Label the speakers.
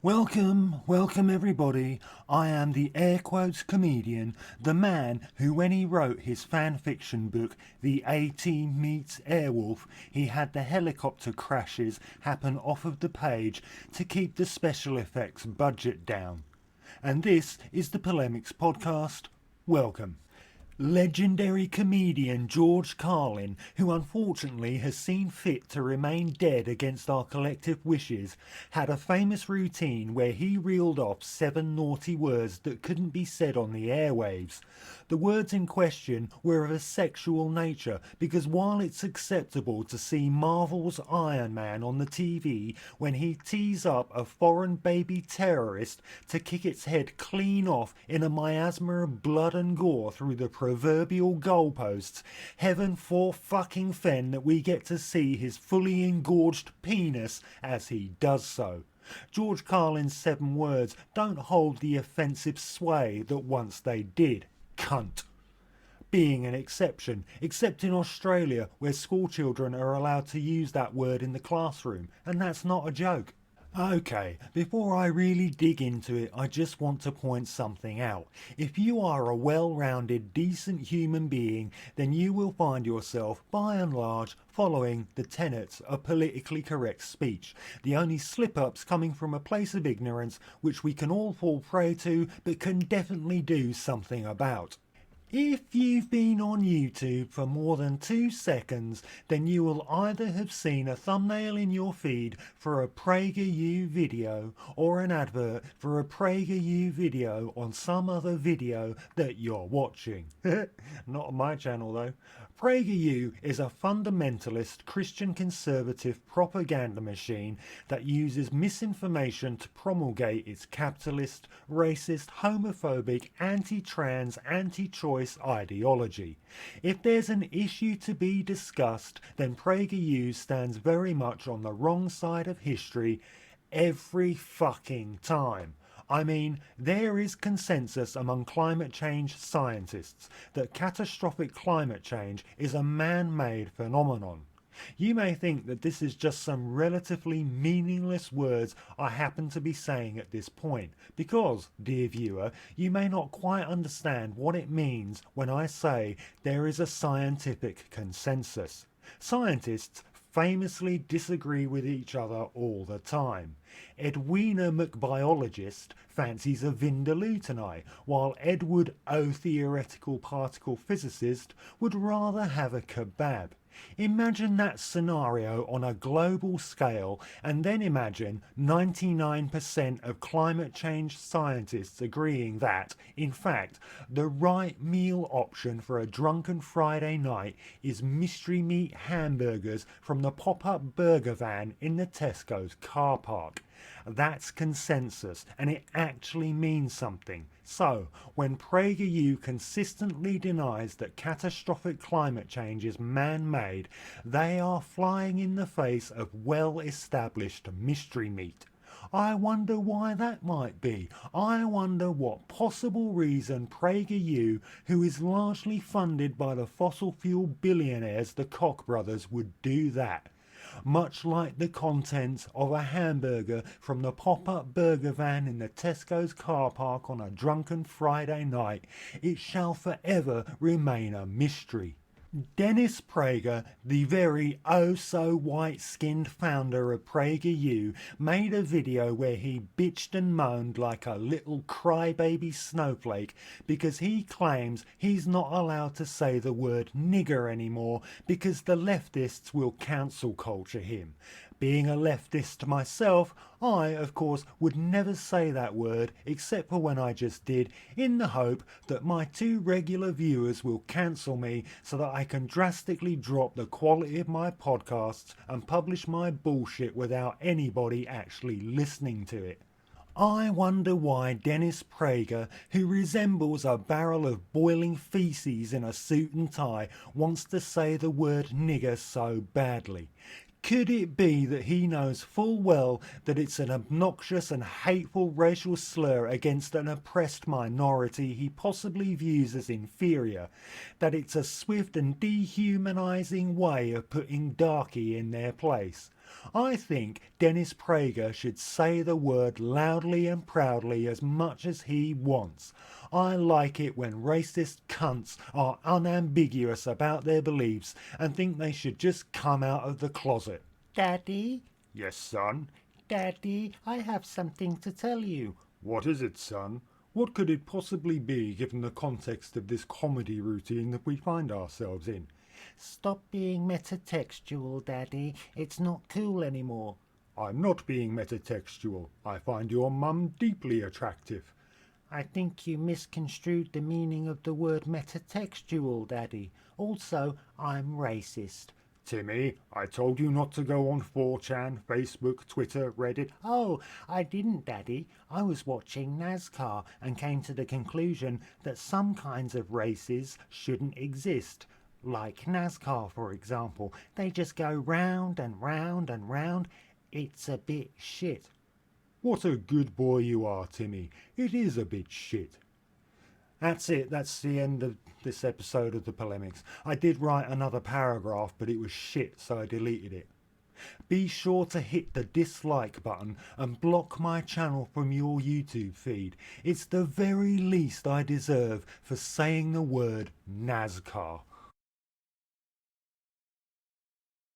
Speaker 1: Welcome everybody. I am the air quotes comedian, the man who when he wrote his fan fiction book, The A-Team Meets Airwolf, he had the helicopter crashes happen off of the page to keep the special effects budget down. And this is the Polemics podcast. Welcome. Legendary comedian George Carlin, who unfortunately has seen fit to remain dead against our collective wishes, had a famous routine where he reeled off 7 naughty words that couldn't be said on the airwaves. The words in question were of a sexual nature because while it's acceptable to see Marvel's Iron Man on the TV when he tees up a foreign baby terrorist to kick its head clean off in a miasma of blood and gore through the proverbial goalposts, heaven for fucking fen that we get to see his fully engorged penis as he does so. George Carlin's 7 words don't hold the offensive sway that once they did. Cunt. Being an exception, except in Australia where schoolchildren are allowed to use that word in the classroom, and that's not a joke. Okay, before I really dig into it, I just want to point something out. If you are a well-rounded, decent human being, then you will find yourself, by and large, following the tenets of politically correct speech. The only slip-ups coming from a place of ignorance which we can all fall prey to, but can definitely do something about. If you've been on YouTube for more than 2 seconds, then you will either have seen a thumbnail in your feed for a PragerU video or an advert for a PragerU video on some other video that you're watching. Not on my channel though. PragerU is a fundamentalist Christian conservative propaganda machine that uses misinformation to promulgate its capitalist, racist, homophobic, anti-trans, anti-choice ideology. If there's an issue to be discussed, then PragerU stands very much on the wrong side of history every fucking time. I mean, there is consensus among climate change scientists that catastrophic climate change is a man-made phenomenon. You may think that this is just some relatively meaningless words I happen to be saying at this point, because, dear viewer, you may not quite understand what it means when I say there is a scientific consensus. Scientists famously disagree with each other all the time. Edwina McBiologist fancies a Vindaloo tonight, while Edward O. Theoretical Particle Physicist would rather have a kebab. Imagine that scenario on a global scale, and then imagine 99% of climate change scientists agreeing that, in fact, the right meal option for a drunken Friday night is mystery meat hamburgers from the pop-up burger van in the Tesco's car park. That's consensus, and it actually means something. So, when PragerU consistently denies that catastrophic climate change is man-made, they are flying in the face of well-established mystery meat. I wonder why that might be. I wonder what possible reason PragerU, who is largely funded by the fossil fuel billionaires the Koch brothers, would do that. Much like the contents of a hamburger from the pop-up burger van in the Tesco's car park on a drunken Friday night, it shall forever remain a mystery. Dennis Prager, the very oh-so-white-skinned founder of PragerU, made a video where he bitched and moaned like a little crybaby snowflake because he claims he's not allowed to say the word nigger anymore because the leftists will cancel culture him. Being a leftist myself, I, of course, would never say that word except for when I just did, in the hope that my 2 regular viewers will cancel me so that I can drastically drop the quality of my podcasts and publish my bullshit without anybody actually listening to it. I wonder why Dennis Prager, who resembles a barrel of boiling feces in a suit and tie, wants to say the word nigger so badly. Could it be that he knows full well that it's an obnoxious and hateful racial slur against an oppressed minority he possibly views as inferior, that it's a swift and dehumanizing way of putting darky in their place? I think Dennis Prager should say the word loudly and proudly as much as he wants. I like it when racist cunts are unambiguous about their beliefs and think they should just come out of the closet. Daddy? Yes, son? Daddy, I have something to tell you. What is it, son? What could it possibly be given the context of this comedy routine that we find ourselves in? Stop being metatextual, Daddy. It's not cool anymore. I'm not being metatextual. I find your mum deeply attractive. I think you misconstrued the meaning of the word metatextual, Daddy. Also, I'm racist. Timmy, I told you not to go on 4chan, Facebook, Twitter, Reddit. Oh, I didn't, Daddy. I was watching NASCAR and came to the conclusion that some kinds of races shouldn't exist. Like NASCAR, for example. They just go round and round and round. It's a bit shit. What a good boy you are, Timmy. It is a bit shit. That's it. That's the end of this episode of the Polemics. I did write another paragraph, but it was shit, so I deleted it. Be sure to hit the dislike button and block my channel from your YouTube feed. It's the very least I deserve for saying the word NASCAR.